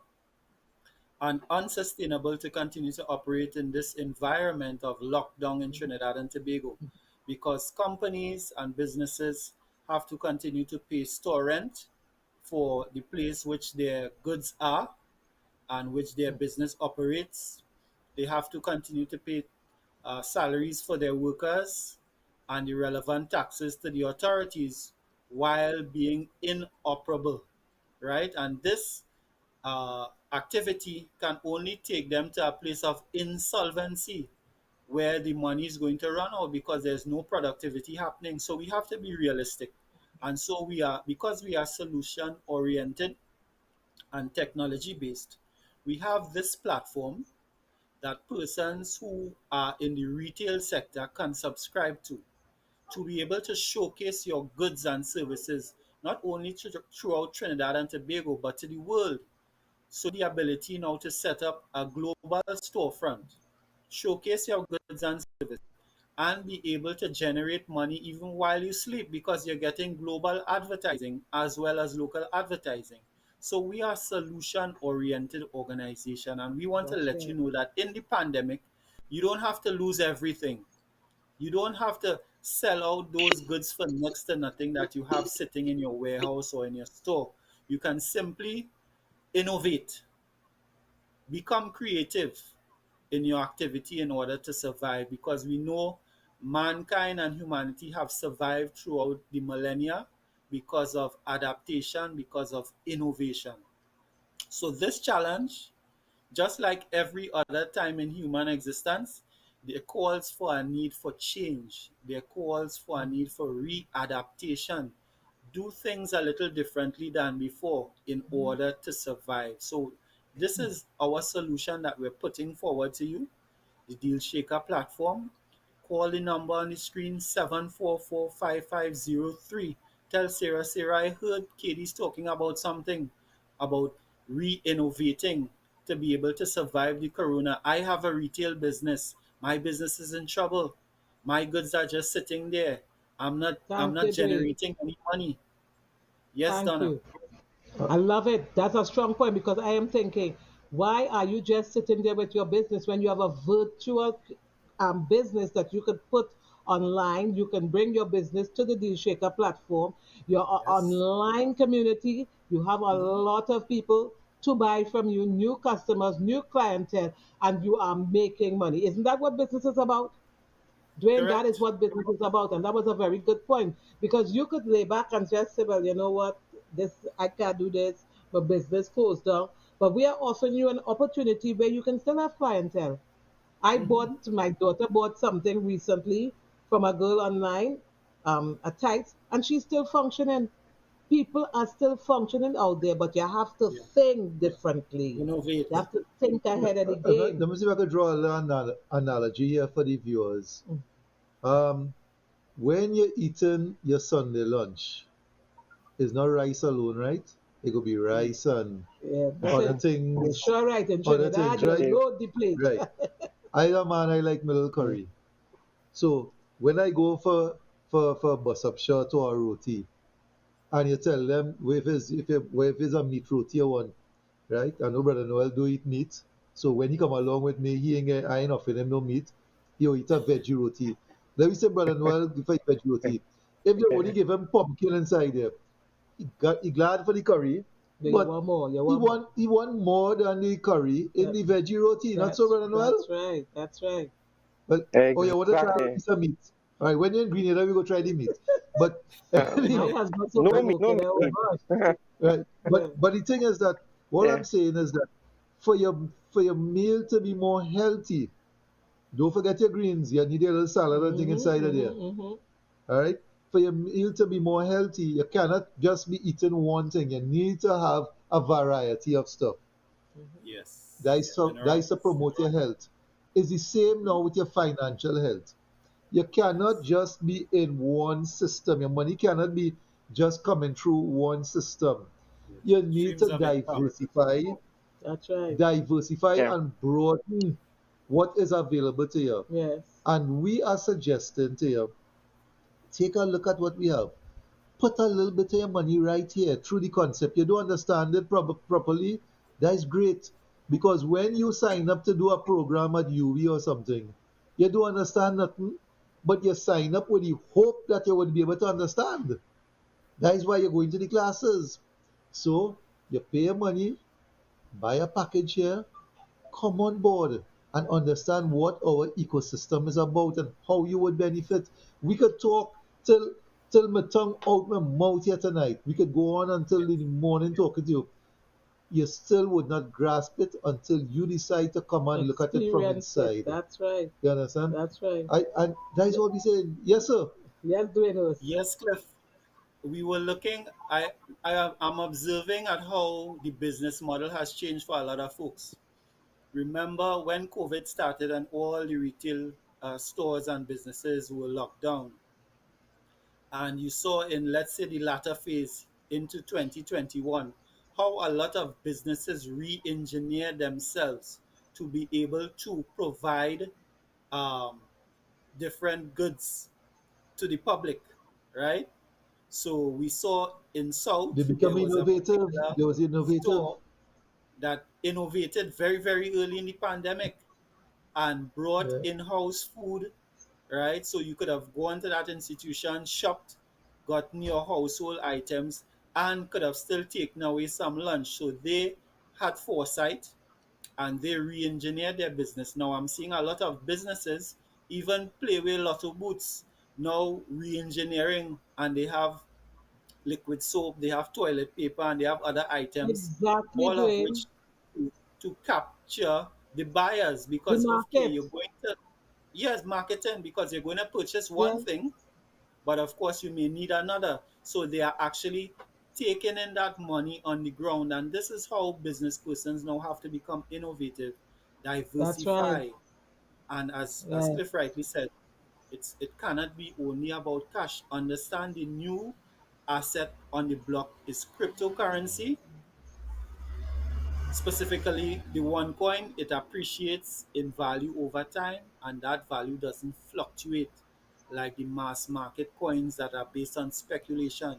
and unsustainable to continue to operate in this environment of lockdown in Trinidad and Tobago, because companies and businesses have to continue to pay store rent for the place which their goods are and which their business operates. They have to continue to pay salaries for their workers and the relevant taxes to the authorities while being inoperable, right? And this activity can only take them to a place of insolvency where the money is going to run out because there's no productivity happening. So we have to be realistic. And so because we are solution oriented and technology based, we have this platform that persons who are in the retail sector can subscribe to be able to showcase your goods and services, not only throughout Trinidad and Tobago, but to the world. So the ability now to set up a global storefront, showcase your goods and services, and be able to generate money even while you sleep because you're getting global advertising as well as local advertising. So we are solution-oriented organization, and we want to let you know that in the pandemic, you don't have to lose everything. You don't have to sell out those goods for next to nothing that you have sitting in your warehouse or in your store. You can simply innovate, become creative in your activity in order to survive, because we know mankind and humanity have survived throughout the millennia because of adaptation, because of innovation. So this challenge, just like every other time in human existence, there calls for a need for change. There calls for a need for readaptation. Do things a little differently than before in order to survive. So this is our solution that we're putting forward to you, the Dealshaker platform. Call the number on the screen, 744-5503. Tell Sarah, I heard Katie's talking about something about re-innovating to be able to survive the corona. I have a retail business. My business is in trouble. My goods are just sitting there. I'm Thank not you, Dwayne. generating any money. Yes, Thank Donna. you. I love it. That's a strong point because I am thinking, why are you just sitting there with your business when you have a virtual business that you could put online? You can bring your business to the Dealshaker platform. Your Yes. online community, you have a Mhm. lot of people to buy from you, new customers, new clientele, and you are making money. Isn't that what business is about? Dwayne, that is Correct. what business is about. And that was a very good point because you could lay back and just say, well, you know what? This, I can't do this. My business closed down. But we are offering you an opportunity where you can still have clientele. Mhm. My daughter bought something recently from a girl online, a tights, and she's still functioning. People are still functioning out there, but you have to Yeah. think differently. You Innovate. have to think ahead of the Let game. me see if I could draw a little analogy here for the viewers. Mm. Um, when you're eating your Sunday lunch, it's not rice alone, right? It could be Mm. rice and Yeah, other listen, you're things, sure right. In other Trinidad, things, you right? load the plate. Right. I am a man, I like middle curry. So when I go for a bus up short or a roti, and you tell them if it's a meat roti you want, right? I know Brother Noel do eat meat. So when he come along with me, I ain't offering him no meat. He'll eat a veggie roti. Let me say Brother Noel if I eat veggie roti. If they only give him pumpkin inside there, he glad for the curry, Do you but want more? You want more? he want more than the curry in That, the veggie roti. Not so, that's Brother Noel? that's right. That's right. Well, oh, you want to try a Exactly. piece of meat? All right, when you're in Grenada, we go try the meat. But My anyway, husband so No meat, no provoking. Oh meat. gosh. right. Yeah. But the thing is that what Yeah. I'm saying is that for your meal to be more healthy, don't forget your greens. You need a little salad and thing inside of there. Mm-hmm. All right. For your meal to be more healthy, you cannot just be eating one thing. You need to have a variety of stuff. Yes. That Minerals. is to promote your health. It's the same now with your financial health. You cannot Yes. just be in one system. Your money cannot be just coming through one system. You need Streams to of income. That's right. diversify Yeah. and broaden what is available to you. Yes. And we are suggesting to you, take a look at what we have. Put a little bit of your money right here through the concept. You don't understand it properly, that is great. Because when you sign up to do a program at UV or something, you don't understand nothing, but you sign up with the hope that you would be able to understand. That is why you're going to the classes. So you pay your money, buy a package here, come on board and understand what our ecosystem is about and how you would benefit. We could talk till my tongue out my mouth here tonight. We could go on until the morning talking to you. You still would not grasp it until you decide to come and look at it from Experience it. inside. That's right. You understand? That's right. And that is what we say. Yes, sir. Yes, Duenos. Yes, Cliff. We were looking. I'm observing at how the business model has changed for a lot of folks. Remember when COVID started and all the retail stores and businesses were locked down, and you saw in, let's say, the latter phase into 2021 how a lot of businesses re-engineer themselves to be able to provide um, different goods to the public, right? So we saw in They South there become was a innovative. particular They was innovative. store that innovated very, very early in the pandemic and brought Yeah. in-house food, right? So you could have gone to that institution, shopped, gotten your household items, and could have still taken away some lunch. So they had foresight and they re-engineered their business. Now I'm seeing a lot of businesses even play with lotto booths now re-engineering, and they have liquid soap, they have toilet paper, and they have other items, Exactly, all of Dwayne. which to capture the buyers The because okay, market. you're going to, yes, marketing, because you're going to purchase one Yes. thing, but of course you may need another. So they are actually taking in that money on the ground, and this is how business persons now have to become innovative, That's right. diversify, and as Yes. Cliff rightly said, it cannot be only about cash. Understand the new asset on the block is cryptocurrency, Specifically, the one coin, it appreciates in value over time, and that value doesn't fluctuate like the mass market coins that are based on speculation.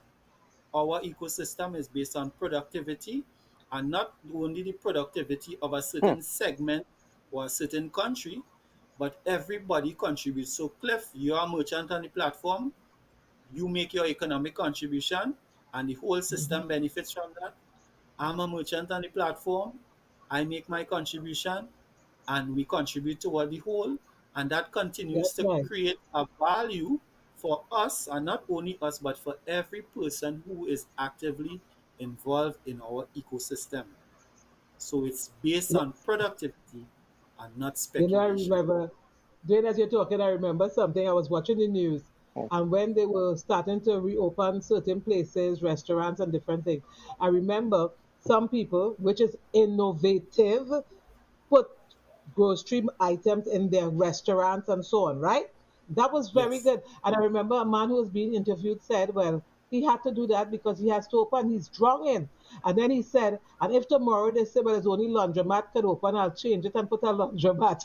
Our ecosystem is based on productivity, and not only the productivity of a Hmm. certain segment or a certain country, but everybody contributes. So, Cliff, you're a merchant on the platform, you make your economic contribution, and the whole system benefits from that. I'm a merchant on the platform, I make my contribution, and we contribute toward the whole, and that continues That's to right. create a value for us, and not only us, but for every person who is actively involved in our ecosystem. So it's based on productivity and not I speculation. remember, then as you're talking, I remember something. I was watching the news, Hmm. and when they were starting to reopen certain places, restaurants, and different things, I remember some people, which is innovative, put grocery items in their restaurants and so on, right? That was very Yes. good. And I remember a man who was being interviewed said, well, he had to do that because he has to open, he's drowning. And then he said, and if tomorrow they say, well, it's only laundromat can open, I'll change it and put a laundromat.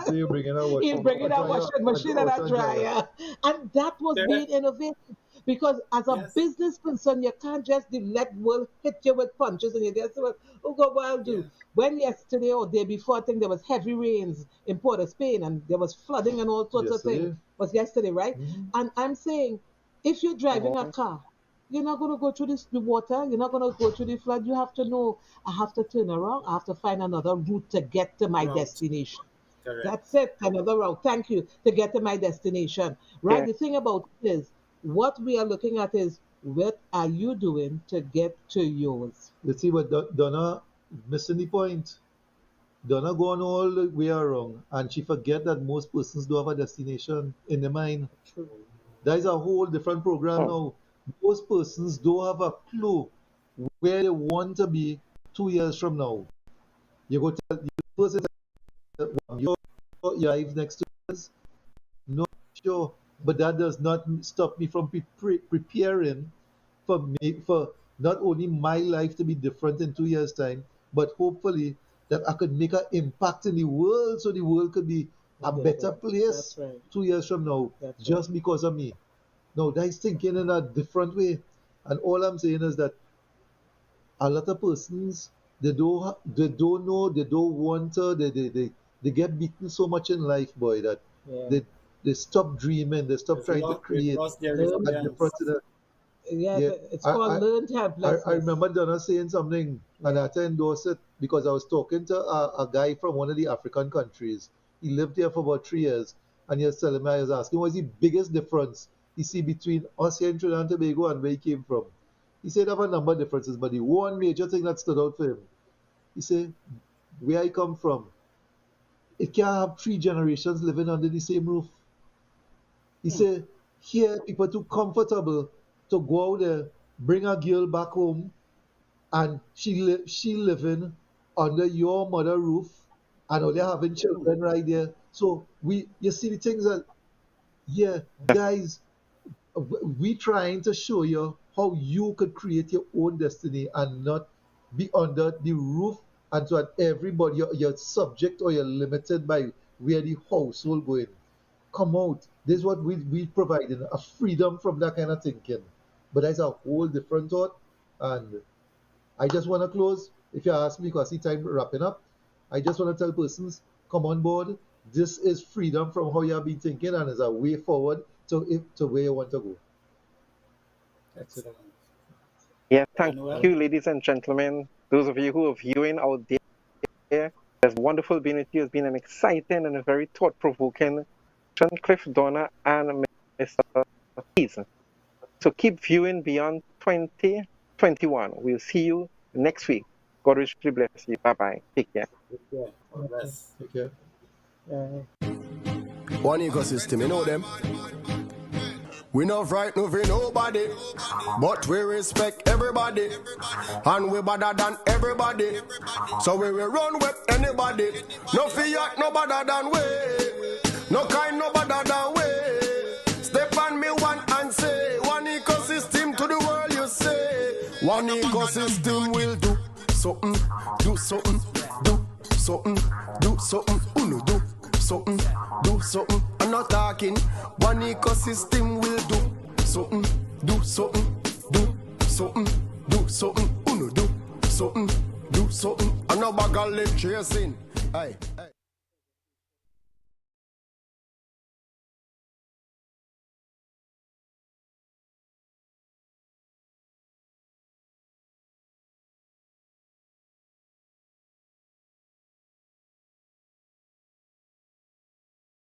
So you bring in a He's washing bringing a dryer, washing machine and a washer and dryer. dryer. And that was being Correct. innovative. Because as a Yes. business person, you can't just let world hit you with punches and you just say, well, oh God, what I'll Yeah. do. When yesterday or day before, I think there was heavy rains in Port of Spain and there was flooding and all sorts of things. Yesterday. Was yesterday, right? Mhm. And I'm saying, if you're driving a Mhm. car, you're not going to go through the water. You're not going to go through the flood. You have to know, I have to turn around. I have to find another route to get to my Route. destination. Correct. That's it. Another route. Thank you to get to my destination. Right? Yeah. The thing about it is, what we are looking at is, what are you doing to get to yours? You see what Donna missing the point. Donna gone all the way around and she forget that most persons do have a destination in their mind. True. That is a whole different program Hmm. now. Most persons don't have a clue where they want to be 2 years from now. You go tell the person your life next 2 years. No, sure, but that does not stop me from preparing for not only my life to be different in 2 years' time, but hopefully that I could make an impact in the world, so the world could be a better place That's right. 2 years from now, That's right. just because of me. No, that is thinking in a different way, and all I'm saying is that a lot of persons they don't know, they don't want to, they get beaten so much in life, boy, that Yeah. they stop dreaming, they stop trying to They've create lost their Learn. a difference in resilience. Yeah, yeah. it's I, called I, learned I helplessness. remember Donna saying something, and I had to endorse it because I was talking to a guy from one of the African countries. He lived here for about 3 years, and he was telling me, I was asking, what's the biggest difference you see between us here in Trinidad and Tobago and where he came from? He said there have a number of differences, but the one major thing that stood out for him, he said, where I come from, it can't have 3 generations living under the same roof. He said, here people too comfortable to go out there, bring a girl back home, and she living under your mother roof, and all they're having children right there. So you see the things that, yeah, guys, we trying to show you how you could create your own destiny and not be under the roof, and so that everybody you're subject or you're limited by where the household going. Come out. This is what we providing, a freedom from that kind of thinking. But that's a whole different thought. And I just want to close. If you ask me, because I see time wrapping up, I just want to tell persons, come on board. This is freedom from how you have been thinking, and is a way forward to where you want to go. That's it. Excellent. Yeah, thank Emmanuel? you, ladies and gentlemen. Those of you who are viewing out there, it's wonderful being with you. It's been an exciting and a very thought-provoking Cliff, Donna, and Mr. Keys. So keep viewing beyond 2021. We'll see you next week. God richly bless you. Bye-bye. Take care. Yeah. God bless. Take care. One ecosystem, you know them. We not frightened for nobody, but we respect everybody, and we better than everybody. So we will run with anybody. No fear, no better than we. No kind, no better than we. Step on me one and say, one ecosystem to the world. You say, one ecosystem will do. something, do something, do something, do something, uno do something, do something. I'm not talking, one ecosystem will do something, do something, do something, do something, uno do something, do something. I'm not bag of chasing. Aye.